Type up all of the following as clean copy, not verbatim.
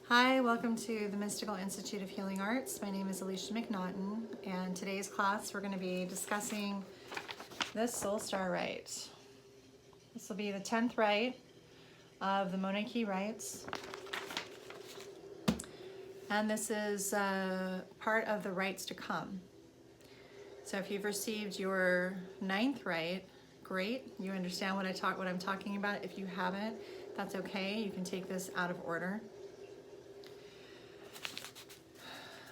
Hi, welcome to the Mystical Institute of Healing Arts. My name is Alicia McNaughton, and today's class we're going to be discussing this Soul Star Rite. This will be the 10th rite of the Mamacocha rites, and this is part of the rites to come. So if you've received your 9th rite, great. You understand what I'm talking about. If you haven't, that's okay. You can take this out of order.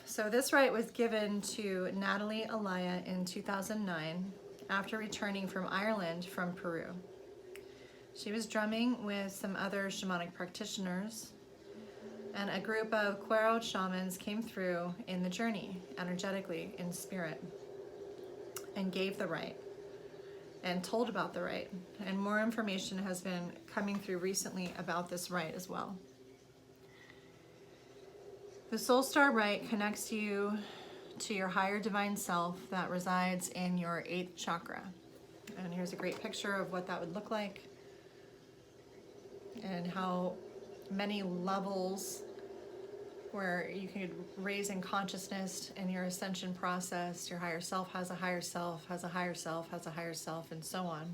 So this rite was given to Natalie Alaya in 2009 after returning from Ireland from Peru. She was drumming with some other shamanic practitioners, and a group of Cuero shamans came through in the journey, energetically, in spirit, and gave the rite and told about the rite. And more information has been coming through recently about this rite as well. The Soul Star Rite connects you to your higher divine self that resides in your 8th chakra. And here's a great picture of what that would look like and how many levels where you could raise in consciousness in your ascension process. Your higher self has a higher self, has a higher self, has a higher self, and so on.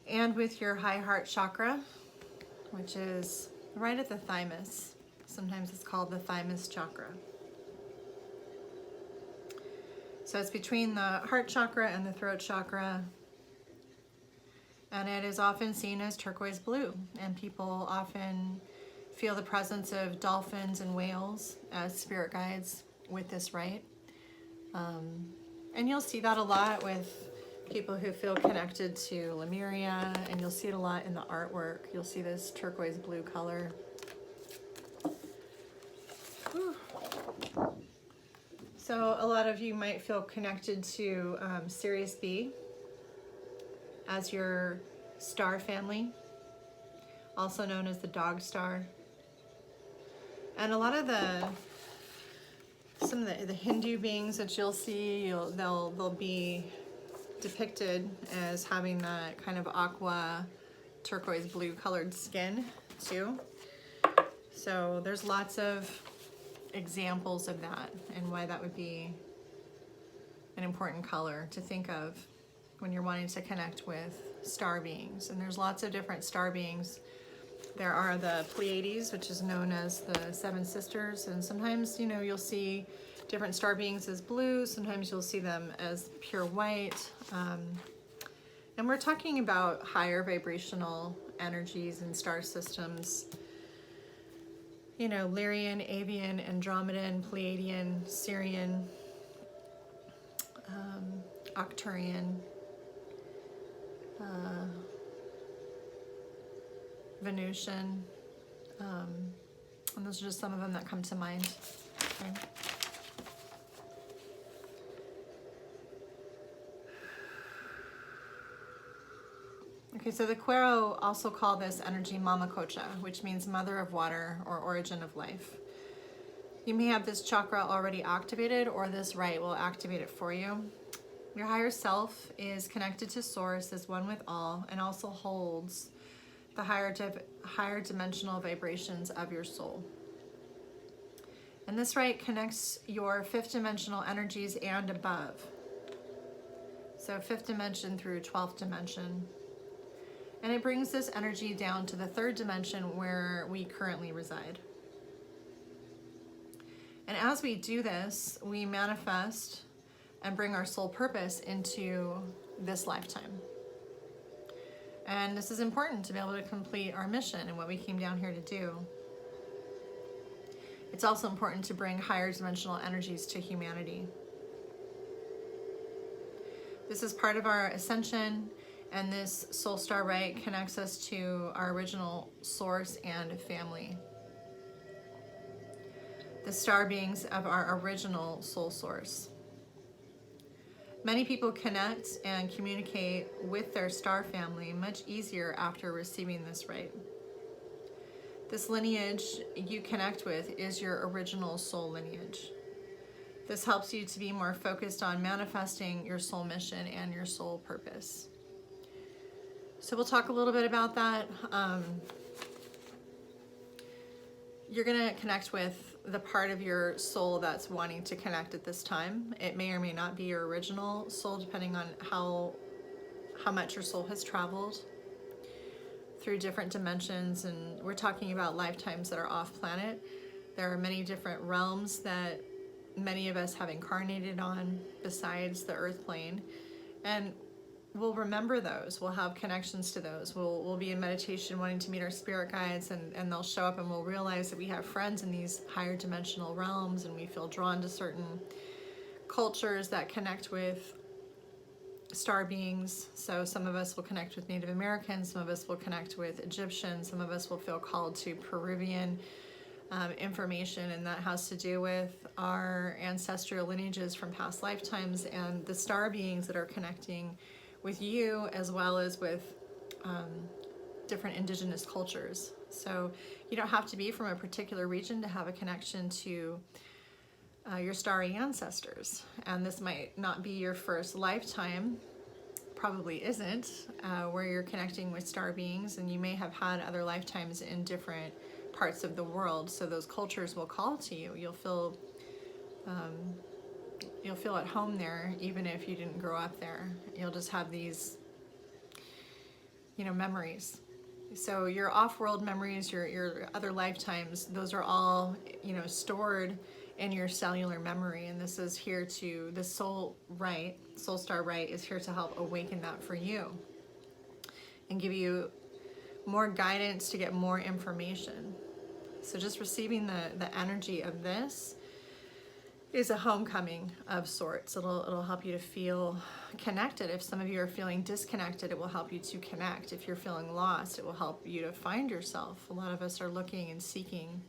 And with your Higher Heart Chakra, which is right at the thymus. Sometimes it's called the Thymus Chakra. So it's between the Heart Chakra and the Throat Chakra. And it is often seen as turquoise blue. And people often feel the presence of dolphins and whales as spirit guides with this rite. And you'll see that a lot with people who feel connected to Lemuria, and you'll see it a lot in the artwork. You'll see this turquoise blue color. Whew. So a lot of you might feel connected to Sirius B as your star family, also known as the dog star. And a lot of some of the Hindu beings that you'll see, they'll be depicted as having that kind of aqua turquoise blue colored skin too. So there's lots of examples of that and why that would be an important color to think of when you're wanting to connect with star beings. And there's lots of different star beings. There are the Pleiades, which is known as the Seven Sisters, and sometimes you'll see different star beings as blue, sometimes you'll see them as pure white. And we're talking about higher vibrational energies and star systems. Lyrian, Avian, Andromedan, Pleiadian, Sirian, Arcturian, Venusian, and those are just some of them that come to mind. Okay. Okay, so the Cuero also call this energy Mamacocha, which means mother of water or origin of life. You may have this chakra already activated, or this rite will activate it for you. Your higher self is connected to source as one with all, and also holds the higher dimensional vibrations of your soul. And this rite connects your 5th dimensional energies and above. So 5th dimension through 12th dimension. And it brings this energy down to the 3rd dimension where we currently reside. And as we do this, we manifest and bring our soul purpose into this lifetime. And this is important to be able to complete our mission and what we came down here to do. It's also important to bring higher dimensional energies to humanity. This is part of our ascension, and this Soul Star Rite connects us to our original source and family. The star beings of our original soul source. Many people connect and communicate with their star family much easier after receiving this rite. This lineage you connect with is your original soul lineage. This helps you to be more focused on manifesting your soul mission and your soul purpose. So we'll talk a little bit about that. You're going to connect with the part of your soul that's wanting to connect at this time. It may or may not be your original soul, depending on how much your soul has traveled through different dimensions. And we're talking about lifetimes that are off planet. There are many different realms that many of us have incarnated on besides the earth plane. And we'll remember those. We'll have connections to those. We'll be in meditation wanting to meet our spirit guides, and they'll show up, and we'll realize that we have friends in these higher dimensional realms, and we feel drawn to certain cultures that connect with star beings. So some of us will connect with Native Americans, some of us will connect with Egyptians, some of us will feel called to Peruvian information, and that has to do with our ancestral lineages from past lifetimes and the star beings that are connecting with you, as well as with different indigenous cultures. So you don't have to be from a particular region to have a connection to your starry ancestors. And this might not be your first lifetime, probably isn't, where you're connecting with star beings, and you may have had other lifetimes in different parts of the world. So those cultures will call to you. You'll feel at home there, even if you didn't grow up there. You'll just have these, memories. So your off-world memories, your other lifetimes, those are all, stored in your cellular memory. And this is here to, the Soul Star Rite is here to help awaken that for you and give you more guidance to get more information. So just receiving the energy of this is a homecoming of sorts. It'll help you to feel connected. If some of you are feeling disconnected, it will help you to connect. If you're feeling lost, it will help you to find yourself. A lot of us are looking and seeking,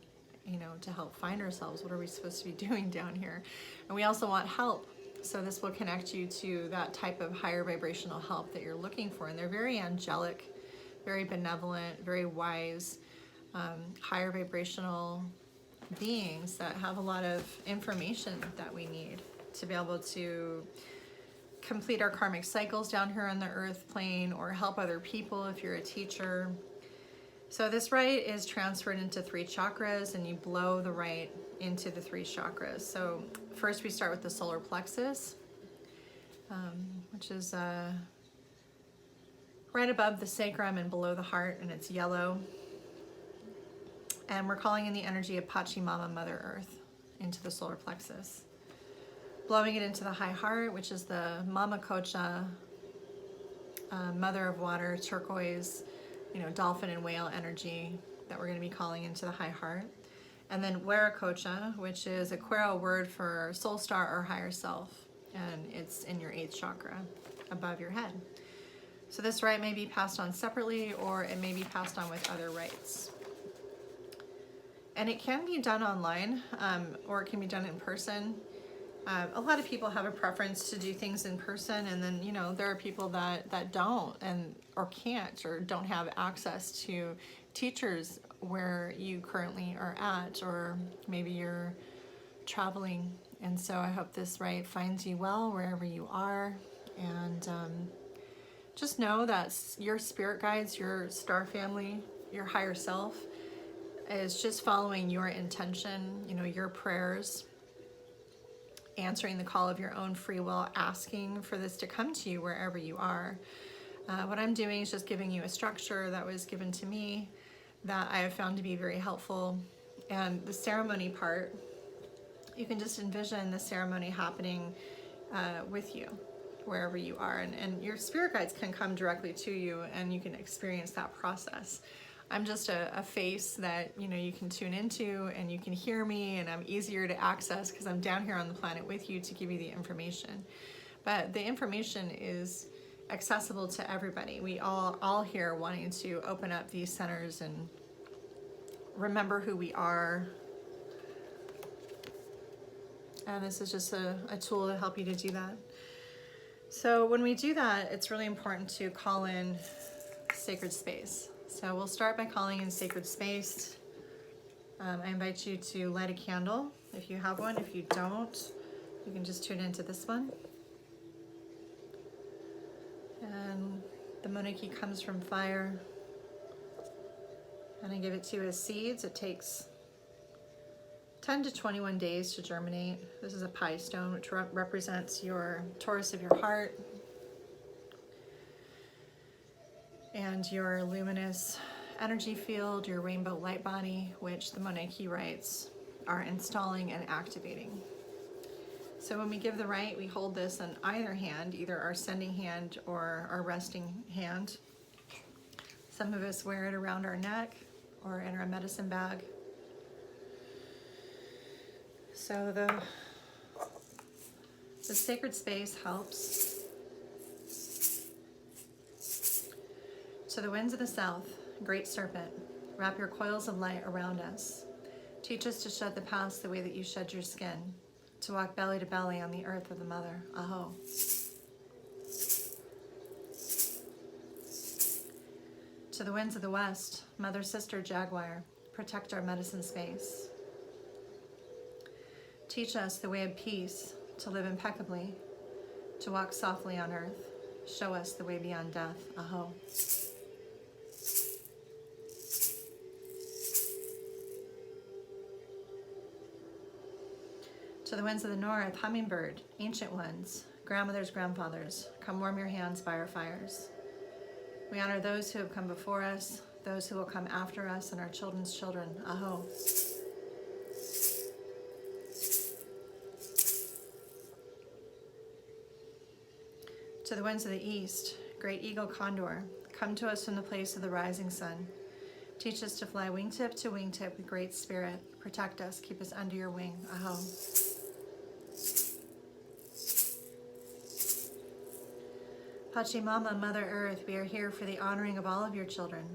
to help find ourselves. What are we supposed to be doing down here? And we also want help. So this will connect you to that type of higher vibrational help that you're looking for. And they're very angelic, very benevolent, very wise, higher vibrational beings that have a lot of information that we need to be able to complete our karmic cycles down here on the earth plane, or help other people if you're a teacher. So this rite is transferred into 3 chakras, and you blow the rite into the 3 chakras. So first we start with the solar plexus, which is right above the sacrum and below the heart, and it's yellow. And we're calling in the energy of Pachamama, Mother Earth, into the solar plexus. Blowing it into the high heart, which is the Mamacocha, Mother of Water, Turquoise, Dolphin and Whale energy that we're going to be calling into the high heart. And then Mamacocha, which is a Quero word for soul star or higher self. And it's in your 8th chakra, above your head. So this rite may be passed on separately, or it may be passed on with other rites. And it can be done online, or it can be done in person. A lot of people have a preference to do things in person, and then, there are people that don't or can't, or don't have access to teachers where you currently are at, or maybe you're traveling. And so I hope this rite finds you well wherever you are. And just know that your spirit guides, your star family, your higher self, is just following your intention, your prayers, answering the call of your own free will, asking for this to come to you wherever you are. What I'm doing is just giving you a structure that was given to me that I have found to be very helpful. And the ceremony part, you can just envision the ceremony happening with you wherever you are. And your spirit guides can come directly to you, and you can experience that process. I'm just a face that, you can tune into, and you can hear me, and I'm easier to access because I'm down here on the planet with you to give you the information. But the information is accessible to everybody. We all here wanting to open up these centers and remember who we are. And this is just a tool to help you to do that. So when we do that, it's really important to call in sacred space. So we'll start by calling in sacred space. I invite you to light a candle if you have one. If you don't, you can just tune into this one. And The monarchy comes from fire. And I give it to you as seeds. It takes 10 to 21 days to germinate. This is a pie stone, which represents your Taurus of your heart and your luminous energy field, your rainbow light body, which the Mamacocha rites are installing and activating. So when we give the rite, we hold this in either hand, either our sending hand or our resting hand. Some of us wear it around our neck or in our medicine bag. So the sacred space helps. To the winds of the south, great serpent, wrap your coils of light around us. Teach us to shed the past the way that you shed your skin, to walk belly to belly on the earth of the mother. Aho. To the winds of the west, mother, sister, jaguar, protect our medicine space. Teach us the way of peace, to live impeccably, to walk softly on earth. Show us the way beyond death. Aho. To the winds of the north, hummingbird, ancient ones, grandmothers, grandfathers, come warm your hands by our fires. We honor those who have come before us, those who will come after us, and our children's children. Aho. To the winds of the east, great eagle condor, come to us from the place of the rising sun. Teach us to fly wingtip to wingtip with great spirit. Protect us, keep us under your wing. Aho. Pachamama, Mother Earth, we are here for the honoring of all of your children.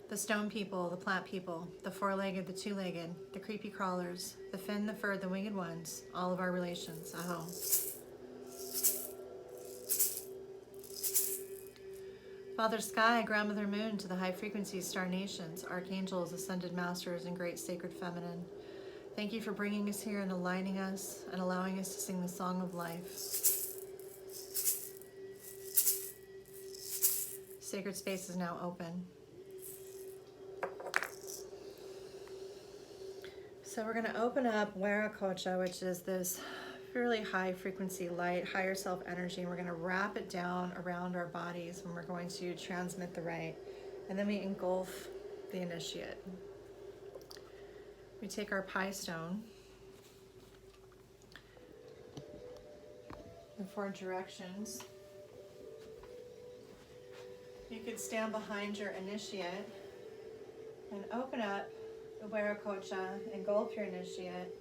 The stone people, the plant people, the four-legged, the two-legged, the creepy crawlers, the fin, the fur, the winged ones, all of our relations. Aho. Father Sky, Grandmother Moon, to the high frequency star nations, archangels, ascended masters, and great sacred feminine. Thank you for bringing us here and aligning us and allowing us to sing the song of life. Sacred space is now open. So we're going to open up Mamacocha, which is this really high frequency light, higher self energy, and we're going to wrap it down around our bodies when we're going to transmit the rite. And then we engulf the initiate. We take our pie stone, the 4 directions. You could stand behind your initiate and open up the Mamacocha, engulf your initiate,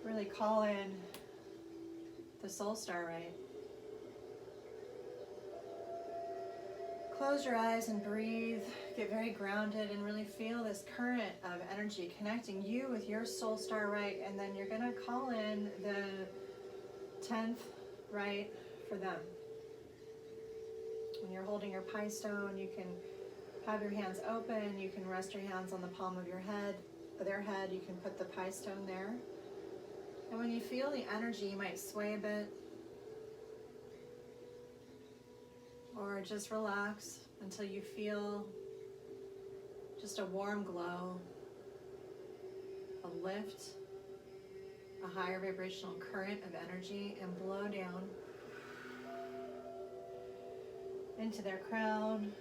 really call in the Soul Star Rite. Close your eyes and breathe, get very grounded and really feel this current of energy connecting you with your Soul Star Rite, and then you're gonna call in the 10th rite for them. When you're holding your pie stone, you can have your hands open, you can rest your hands on the palm of your head, their head, you can put the pie stone there. And when you feel the energy, you might sway a bit, or just relax until you feel just a warm glow, a lift, a higher vibrational current of energy, and blow down into their crown,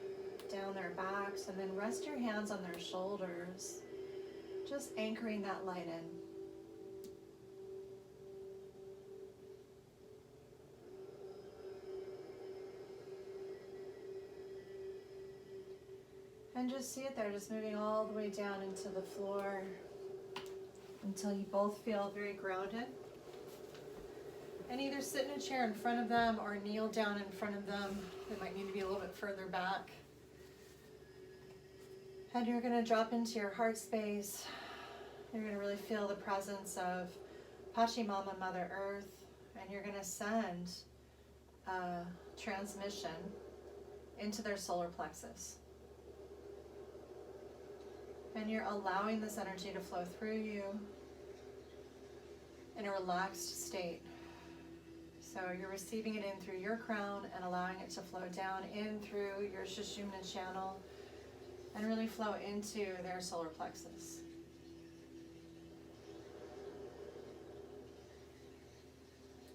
down their backs, and then rest your hands on their shoulders, just anchoring that light in. And just see it there, just moving all the way down into the floor until you both feel very grounded. And either sit in a chair in front of them or kneel down in front of them. They might need to be a little bit further back. And you're going to drop into your heart space. You're going to really feel the presence of Pachamama, Mother Earth, and you're going to send a transmission into their solar plexus. And you're allowing this energy to flow through you in a relaxed state. So you're receiving it in through your crown and allowing it to flow down in through your Sushumna channel and really flow into their solar plexus.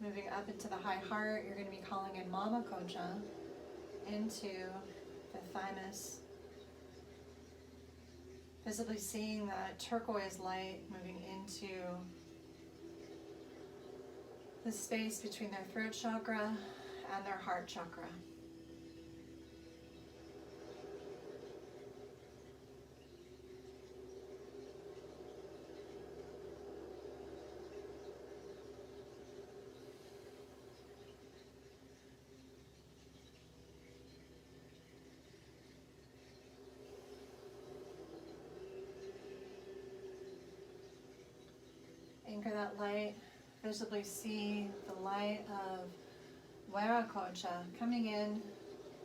Moving up into the high heart, you're going to be calling in Mamacocha into the thymus. Visibly seeing that turquoise light moving into the space between their throat chakra and their heart chakra. Anchor that light. Visibly see the light of Mamacocha coming in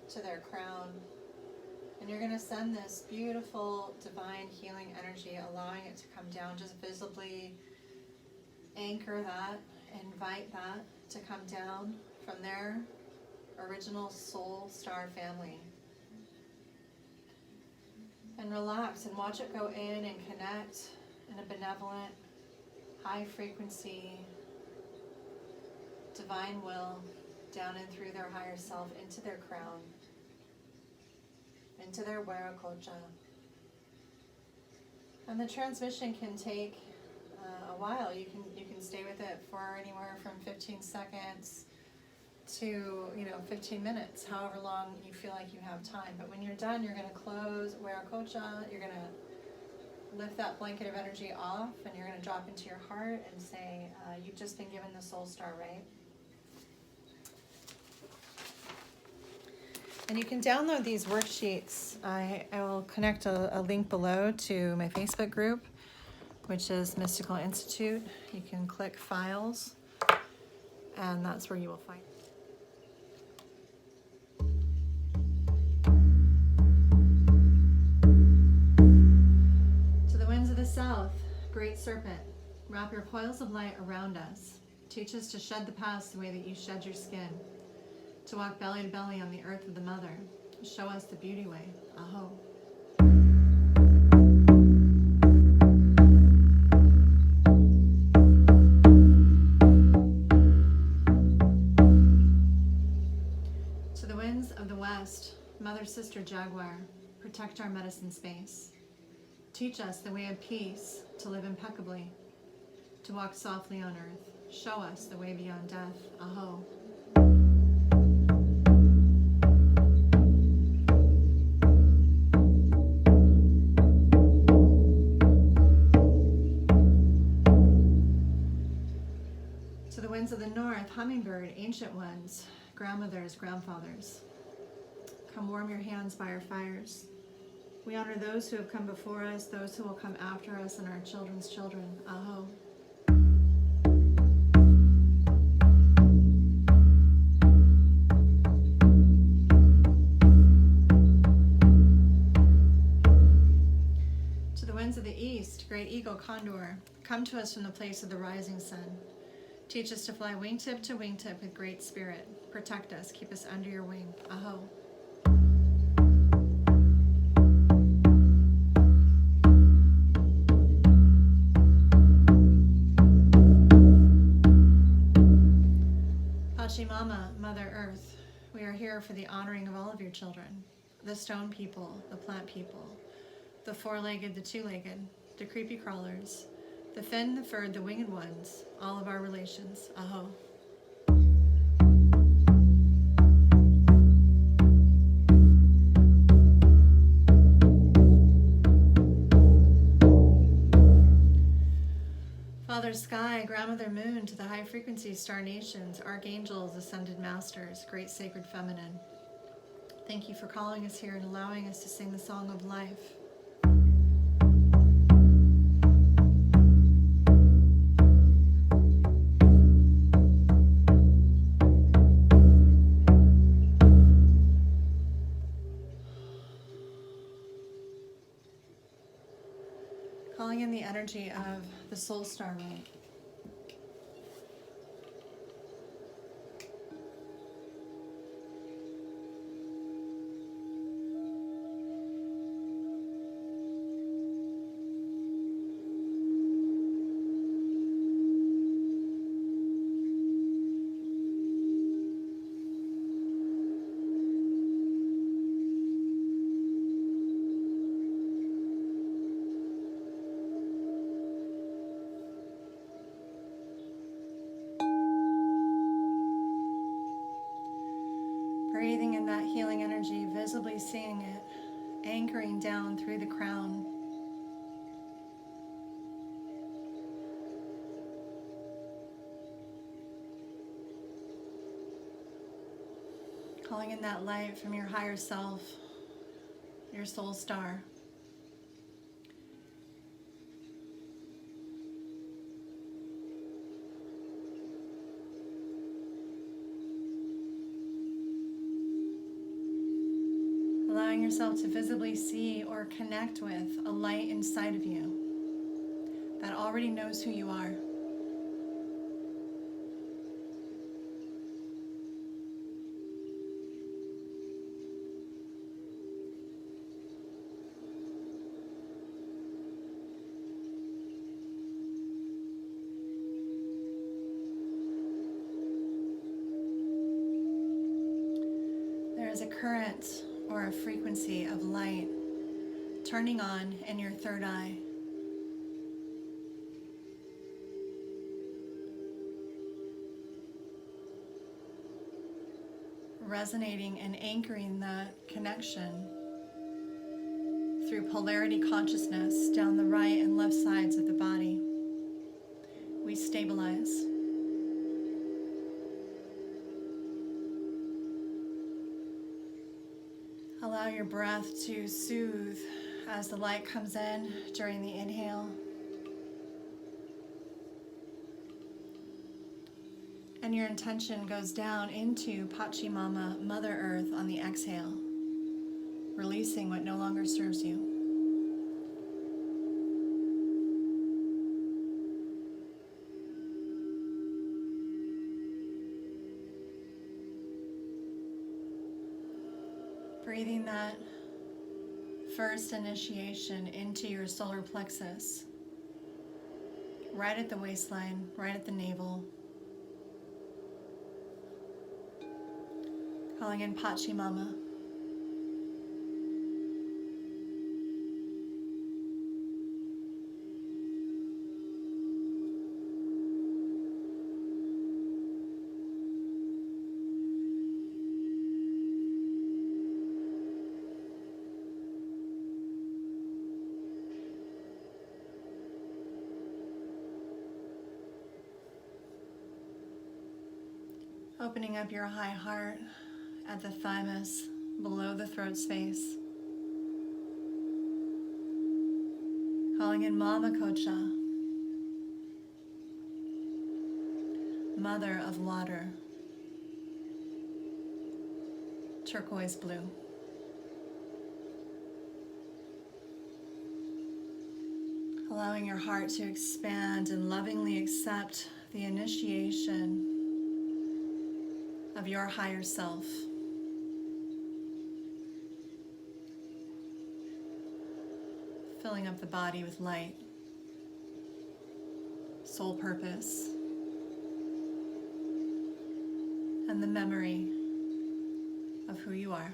to their crown. And you're going to send this beautiful divine healing energy, allowing it to come down. Just visibly anchor that, invite that to come down from their original Soul Star family. And relax and watch it go in and connect in a benevolent, high frequency, divine will down and through their higher self into their crown, into their Mamacocha. And the transmission can take a while. You can stay with it for anywhere from 15 seconds to 15 minutes, however long you feel like you have time. But when you're done, you're going to close Mamacocha. You're going to lift that blanket of energy off, and you're going to drop into your heart and say, you've just been given the Soul Star Rite. And you can download these worksheets. I will connect a link below to my Facebook group, which is Mystical Institute. You can click Files, and that's where you will find it. To the winds of the south, great serpent, wrap your coils of light around us. Teach us to shed the past the way that you shed your skin. To walk belly to belly on the earth of the mother. Show us the beauty way. Aho. To the winds of the west, mother, sister, jaguar, protect our medicine space. Teach us the way of peace, to live impeccably, to walk softly on earth. Show us the way beyond death. Aho. Of the north, hummingbird, ancient ones, grandmothers, grandfathers, come warm your hands by our fires. We honor those who have come before us, those who will come after us, and our children's children. Aho. To the winds of the east, great eagle, condor, come to us from the place of the rising sun. Teach us to fly wingtip to wingtip with great spirit. Protect us, keep us under your wing. Aho. Pachamama, Mother Earth, we are here for the honoring of all of your children. The stone people, the plant people, the four-legged, the two-legged, the creepy crawlers, the fin, the furred, the winged ones, all of our relations. Aho. Father Sky, Grandmother Moon, to the high frequency star nations, archangels, ascended masters, great sacred feminine. Thank you for calling us here and allowing us to sing the song of life. Calling in the energy of the Soul Star Rite. visibly seeing it anchoring down through the crown. Calling in that light from your higher self, your soul star. Allowing yourself to visibly see or connect with a light inside of you that already knows who you are. There is a current or a frequency of light turning on in your third eye. Resonating and anchoring that connection through polarity consciousness down the right and left sides of the body. We stabilize. Allow your breath to soothe as the light comes in during the inhale. And your intention goes down into Pachamama, Mother Earth, on the exhale, releasing what no longer serves you. Breathing that first initiation into your solar plexus, right at the waistline, right at the navel. Calling in Pachamama. Opening up your high heart at the thymus, below the throat space. Calling in Mamacocha, Mother of Water, turquoise blue. Allowing your heart to expand and lovingly accept the initiation of your higher self. Filling up the body with light, soul purpose, and the memory of who you are.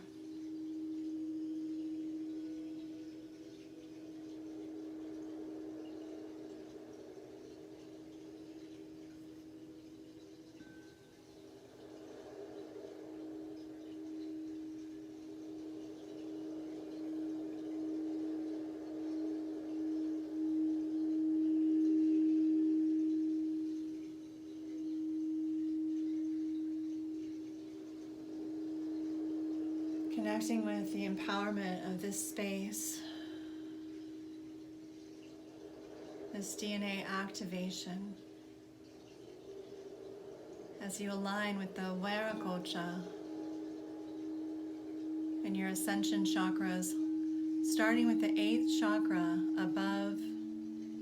Connecting with the empowerment of this space, this DNA activation, as you align with the Mamacocha and your ascension chakras, starting with the 8th chakra above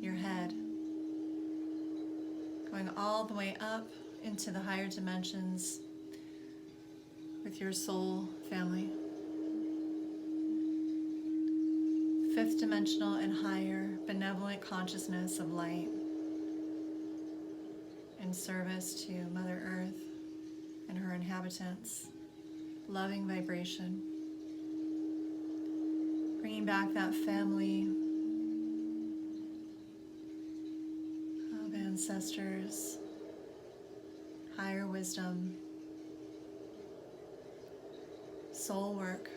your head, going all the way up into the higher dimensions with your soul family. 5th dimensional and higher benevolent consciousness of light in service to Mother Earth and her inhabitants. Loving vibration. Bringing back that family of ancestors, higher wisdom, soul work,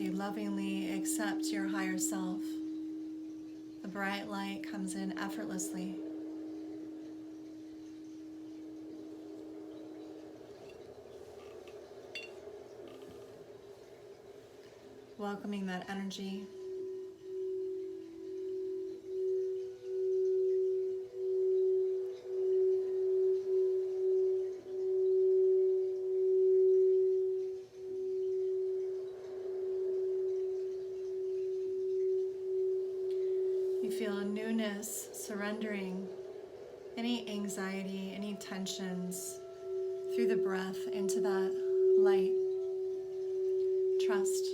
So you lovingly accept your higher self. The bright light comes in effortlessly. Welcoming that energy. You feel a newness, surrendering any anxiety, any tensions through the breath into that light. Trust.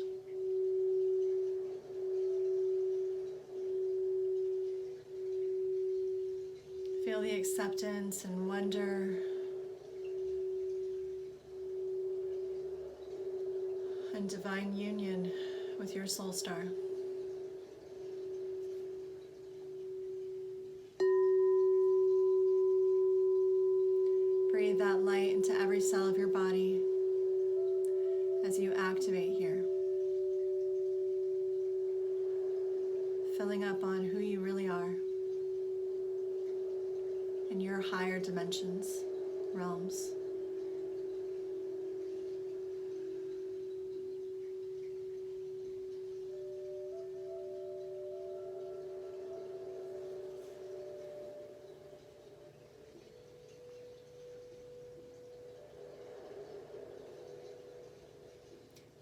Feel the acceptance and wonder and divine union with your soul star. Breathe that light into every cell of your body as you activate here, filling up on who you really are in your higher dimensions, realms.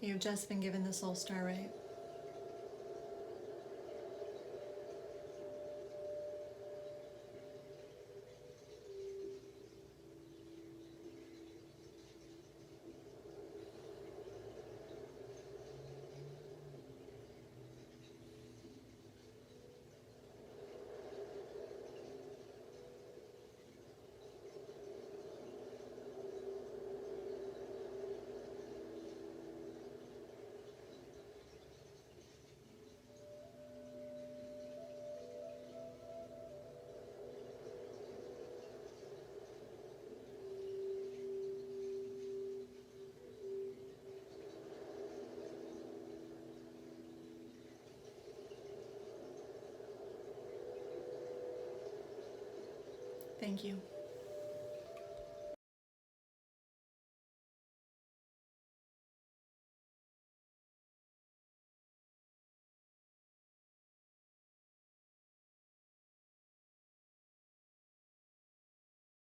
You've just been given the Soul Star Rite. Thank you.